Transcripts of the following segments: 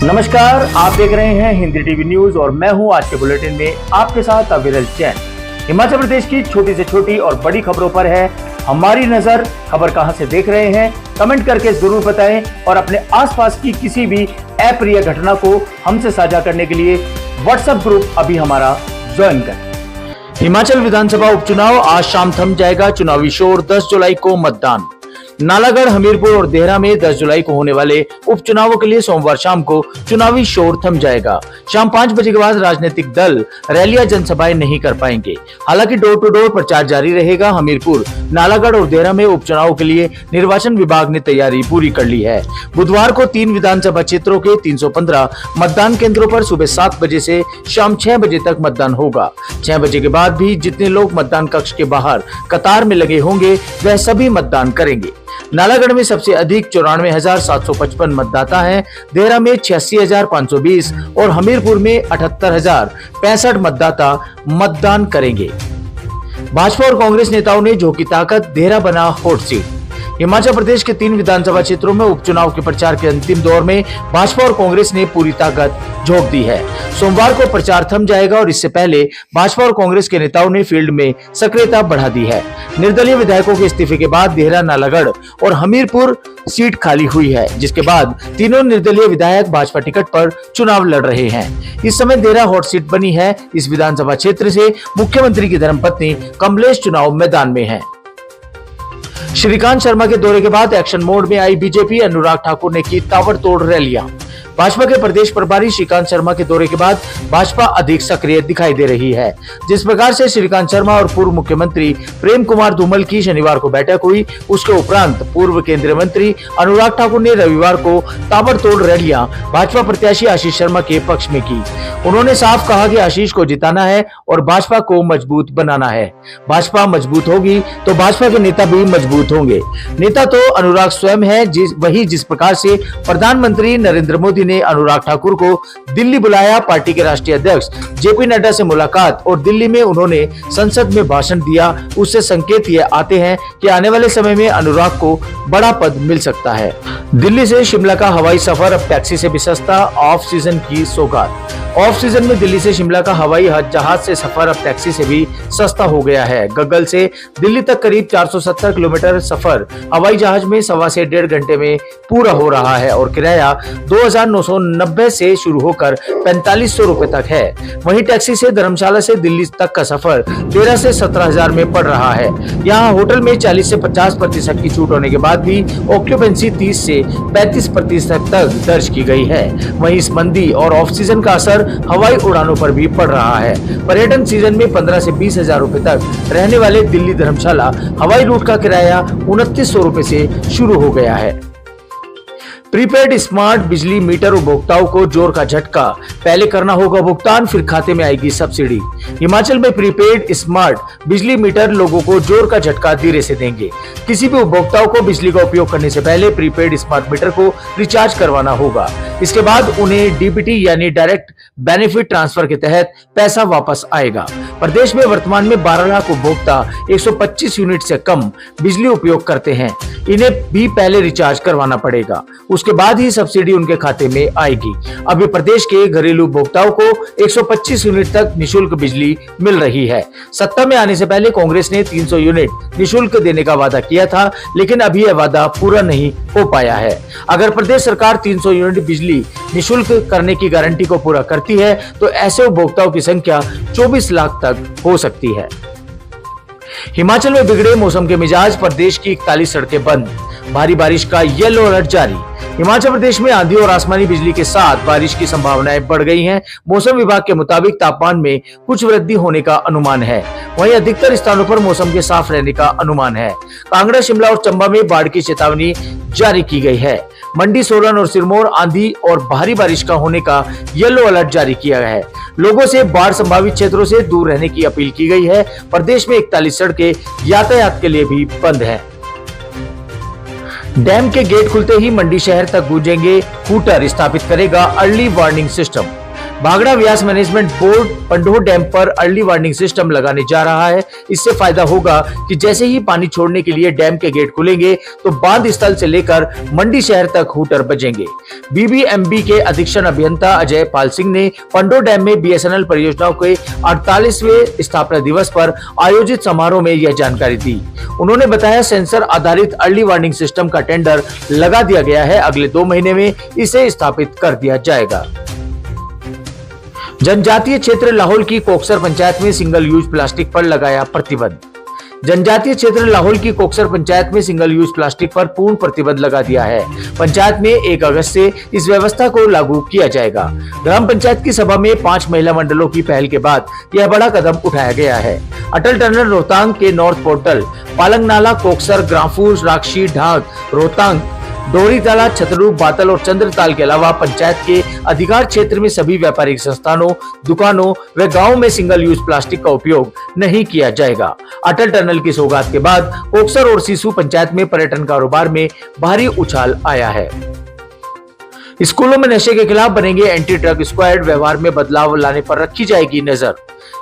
नमस्कार, आप देख रहे हैं हिंदी टीवी न्यूज और मैं हूं आज के बुलेटिन में आपके साथ अविरल जैन। हिमाचल प्रदेश की छोटी से छोटी और बड़ी खबरों पर है हमारी नजर। खबर कहां से देख रहे हैं कमेंट करके जरूर बताएं और अपने आसपास की किसी भी अप्रिय घटना को हमसे साझा करने के लिए व्हाट्सएप ग्रुप अभी हमारा ज्वाइन करें। हिमाचल विधानसभा उपचुनाव आज शाम थम जाएगा। चुनावी शोर, 10 जुलाई को मतदान। नालागढ़, हमीरपुर और देहरा में 10 जुलाई को होने वाले उपचुनावों के लिए सोमवार शाम को चुनावी शोर थम जाएगा। शाम 5 बजे के बाद राजनीतिक दल रैलियां, जनसभाएं नहीं कर पाएंगे। हालांकि डोर टू डोर प्रचार जारी रहेगा। हमीरपुर, नालागढ़ और देहरा में उपचुनाव के लिए निर्वाचन विभाग ने तैयारी पूरी कर ली है। बुधवार को 3 विधानसभा क्षेत्रों के 315 मतदान केंद्रों पर सुबह 7 बजे से शाम 6 बजे तक मतदान होगा। 6 बजे के बाद भी जितने लोग मतदान कक्ष के बाहर कतार में लगे होंगे वह सभी मतदान करेंगे। नालागढ़ में सबसे अधिक 94,755 मतदाता हैं, देहरा में 86,520 और हमीरपुर में 78,065 मतदाता मतदान करेंगे। भाजपा और कांग्रेस नेताओं ने झोंकी ताकत, देहरा बना हॉट सीट। हिमाचल प्रदेश के 3 विधानसभा क्षेत्रों में उपचुनाव के प्रचार के अंतिम दौर में भाजपा और कांग्रेस ने पूरी ताकत झोंक दी है। सोमवार को प्रचार थम जाएगा और इससे पहले भाजपा और कांग्रेस के नेताओं ने फील्ड में सक्रियता बढ़ा दी है। निर्दलीय विधायकों के इस्तीफे के बाद देहरा, नालागढ़ और हमीरपुर सीट खाली हुई है, जिसके बाद तीनों निर्दलीय विधायक भाजपा टिकट पर चुनाव लड़ रहे हैं। इस समय देहरा हॉट सीट बनी है। इस विधानसभा क्षेत्र से मुख्यमंत्री की धर्मपत्नी कमलेश चुनाव मैदान में है। श्रीकांत शर्मा के दौरे के बाद एक्शन मोड में आई बीजेपी। अनुराग ठाकुर ने की ताबड़तोड़ रैलियां। भाजपा के प्रदेश प्रभारी श्रीकांत शर्मा के दौरे के बाद भाजपा अधिक सक्रिय दिखाई दे रही है। जिस प्रकार से श्रीकांत शर्मा और पूर्व मुख्यमंत्री प्रेम कुमार धूमल की शनिवार को बैठक हुई, उसके उपरांत पूर्व केंद्रीय मंत्री अनुराग ठाकुर ने रविवार को ताबड़तोड़ रैलियां भाजपा प्रत्याशी आशीष शर्मा के पक्ष में की। उन्होंने साफ कहा कि आशीष को जिताना है और भाजपा को मजबूत बनाना है। भाजपा मजबूत होगी तो भाजपा के नेता भी मजबूत होंगे। नेता तो अनुराग स्वयं है। जिस प्रकार से प्रधानमंत्री नरेंद्र मोदी ने अनुराग ठाकुर को दिल्ली बुलाया, पार्टी के राष्ट्रीय अध्यक्ष जेपी नड्डा से मुलाकात और दिल्ली में उन्होंने संसद में भाषण दिया, उससे संकेत ये आते हैं कि आने वाले समय में अनुराग को बड़ा पद मिल सकता है। दिल्ली से शिमला का हवाई सफर अब टैक्सी से भी सस्ता, ऑफ सीजन की सौगात। ऑफ सीजन में दिल्ली से शिमला का हवाई जहाज से सफर अब टैक्सी से भी सस्ता हो गया है। गग्गल से दिल्ली तक करीब 470 किलोमीटर सफर हवाई जहाज में 1.25 से 1.5 घंटे में पूरा हो रहा है और किराया 2,990 से शुरू होकर 4,500 रुपए तक है। वहीं टैक्सी से धर्मशाला से दिल्ली तक का सफर 13 से 17,000 में पड़ रहा है। यहाँ होटल में 40 से 50% की छूट होने के बाद भी ऑक्यूपेंसी 30 से 35% तक दर्ज की गई है। वहीं इस मंदी और ऑफ सीजन का असर हवाई उड़ानों पर भी पड़ रहा है। पर्यटन सीजन में 15 से 20,000 रुपए तक रहने वाले दिल्ली धर्मशाला हवाई रूट का किराया 2900 रुपए से शुरू हो गया है। प्रीपेड स्मार्ट बिजली मीटर उपभोक्ताओं को जोर का झटका। पहले करना होगा भुगतान, फिर खाते में आएगी सब्सिडी। हिमाचल में प्रीपेड स्मार्ट बिजली मीटर लोगों को जोर का झटका धीरे से देंगे। किसी भी उपभोक्ताओं को बिजली का उपयोग करने से पहले प्रीपेड स्मार्ट मीटर को रिचार्ज करवाना होगा। इसके बाद उन्हें डीबीटी यानी डायरेक्ट बेनिफिट ट्रांसफर के तहत पैसा वापस आएगा। प्रदेश में वर्तमान में 12 लाख उपभोक्ता 125 यूनिट से कम बिजली उपयोग करते हैं। इन्हें भी पहले रिचार्ज करवाना पड़ेगा, उसके बाद ही सब्सिडी उनके खाते में आएगी। अभी प्रदेश के घरेलू उपभोक्ताओं को 125 यूनिट तक निशुल्क बिजली मिल रही है। सत्ता में आने से पहले कांग्रेस ने 300 यूनिट निशुल्क देने का वादा किया था, लेकिन अभी यह वादा पूरा नहीं हो पाया है। अगर प्रदेश सरकार 300 यूनिट बिजली निशुल्क करने की गारंटी को पूरा करती है तो ऐसे उपभोक्ताओं की संख्या 24 लाख तक हो सकती है। हिमाचल में बिगड़े मौसम के मिजाज, प्रदेश की 41 सड़कें बंद। भारी बारिश का येलो अलर्ट जारी। हिमाचल प्रदेश में आंधी और आसमानी बिजली के साथ बारिश की संभावनाएं बढ़ गई हैं। मौसम विभाग के मुताबिक तापमान में कुछ वृद्धि होने का अनुमान है। वहीं अधिकतर स्थानों पर मौसम के साफ रहने का अनुमान है। कांगड़ा, शिमला और चंबा में बाढ़ की चेतावनी जारी की गई है। मंडी, सोलन और सिरमौर आंधी और भारी बारिश का होने का येलो अलर्ट जारी किया गया है। लोगों से बाढ़ संभावित क्षेत्रों से दूर रहने की अपील की गई है। प्रदेश में 41 सड़कें यातायात के लिए भी बंद है। डैम के गेट खुलते ही मंडी शहर तक गूंजेंगे हूटर, स्थापित करेगा अर्ली वार्निंग सिस्टम। भागड़ा व्यास मैनेजमेंट बोर्ड पंडोह डैम पर अर्ली वार्निंग सिस्टम लगाने जा रहा है। इससे फायदा होगा कि जैसे ही पानी छोड़ने के लिए डैम के गेट खुलेंगे तो बांध स्थल से लेकर मंडी शहर तक हूटर बजेंगे। बीबीएमबी के अधीक्षण अभियंता अजय पाल सिंह ने पंडोह डैम में बीएसएनएल परियोजनाओं के 48वें स्थापना दिवस पर आयोजित समारोह में यह जानकारी दी। उन्होंने बताया, सेंसर आधारित अर्ली वार्निंग सिस्टम का टेंडर लगा दिया गया है। अगले 2 महीने में इसे स्थापित कर दिया जाएगा। जनजातीय क्षेत्र लाहौल की कोकसर पंचायत में सिंगल यूज प्लास्टिक पर लगाया प्रतिबंध। जनजातीय क्षेत्र लाहौल की कोकसर पंचायत में सिंगल यूज प्लास्टिक पर पूर्ण प्रतिबंध लगा दिया है। पंचायत में 1 अगस्त से इस व्यवस्था को लागू किया जाएगा। ग्राम पंचायत की सभा में 5 महिला मंडलों की पहल के बाद यह बड़ा कदम उठाया गया है। अटल टनल रोहतांग के नॉर्थ पोर्टल, पालंग नाला, कोकसर, ग्राफूर, राक्षी, ढाक, रोहतांग, डोरी ताला, छतरू, बातल और चंद्रताल के अलावा पंचायत के अधिकार क्षेत्र में सभी व्यापारिक संस्थानों, दुकानों व गांवों में सिंगल यूज प्लास्टिक का उपयोग नहीं किया जाएगा। अटल टनल की सौगात के बाद कोकसर और सीसू पंचायत में पर्यटन कारोबार में भारी उछाल आया है। स्कूलों में नशे के खिलाफ बनेंगे एंटी ड्रग स्क्वाड, व्यवहार में बदलाव लाने पर रखी जाएगी नजर।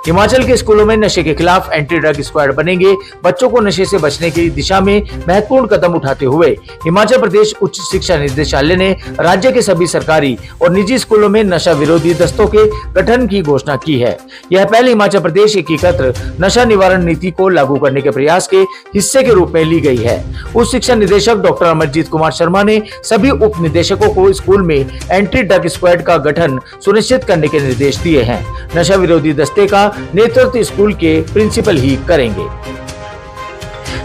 हिमाचल के स्कूलों में नशे के खिलाफ एंटी ड्रग स्क्वाड बनेंगे। बच्चों को नशे से बचने की दिशा में महत्वपूर्ण कदम उठाते हुए हिमाचल प्रदेश उच्च शिक्षा निदेशालय ने राज्य के सभी सरकारी और निजी स्कूलों में नशा विरोधी दस्तों के गठन की घोषणा की है। यह पहल हिमाचल प्रदेश एकीकृत नशा निवारण नीति को लागू करने के प्रयास के हिस्से के रूप में ली गई है। उच्च शिक्षा निदेशक डॉक्टर अमरजीत कुमार शर्मा ने सभी उप निदेशकों को स्कूल में एंटी ड्रग स्क्वाड का गठन सुनिश्चित करने के निर्देश दिए हैं। नशा विरोधी दस्ते का नेतृत्व स्कूल के प्रिंसिपल ही करेंगे।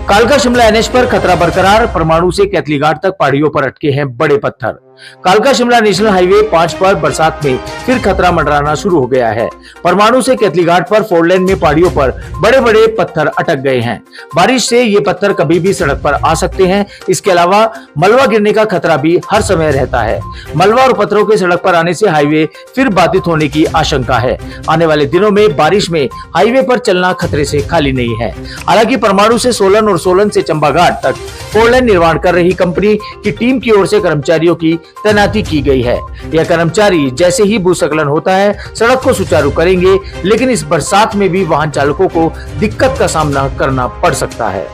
कालका शिमला एनएच पर खतरा बरकरार, परमाणु से कैथलीघाट तक पहाड़ियों पर अटके हैं बड़े पत्थर। कालका शिमला नेशनल हाईवे 5 पर बरसात में फिर खतरा मंडराना शुरू हो गया है। परमाणु से कैथलीघाट पर 4 लेन में पहाड़ियों पर बड़े बड़े पत्थर अटक गए हैं। बारिश से ये पत्थर कभी भी सड़क पर आ सकते हैं। इसके अलावा मलबा गिरने का खतरा भी हर समय रहता है। मलबा और पत्थरों के सड़क पर आने से हाईवे फिर बाधित होने की आशंका है। आने वाले दिनों में बारिश में हाईवे पर चलना खतरे से खाली नहीं है। हालांकि परमाणु से सोलन और सोलन से चंबाघाट तक 4 लेन निर्माण कर रही कंपनी की टीम की ओर से कर्मचारियों की तैनाती की गई है। यह कर्मचारी जैसे ही भूस्खलन होता है सड़क को सुचारू करेंगे, लेकिन इस बरसात में भी वाहन चालकों को दिक्कत का सामना करना पड़ सकता है।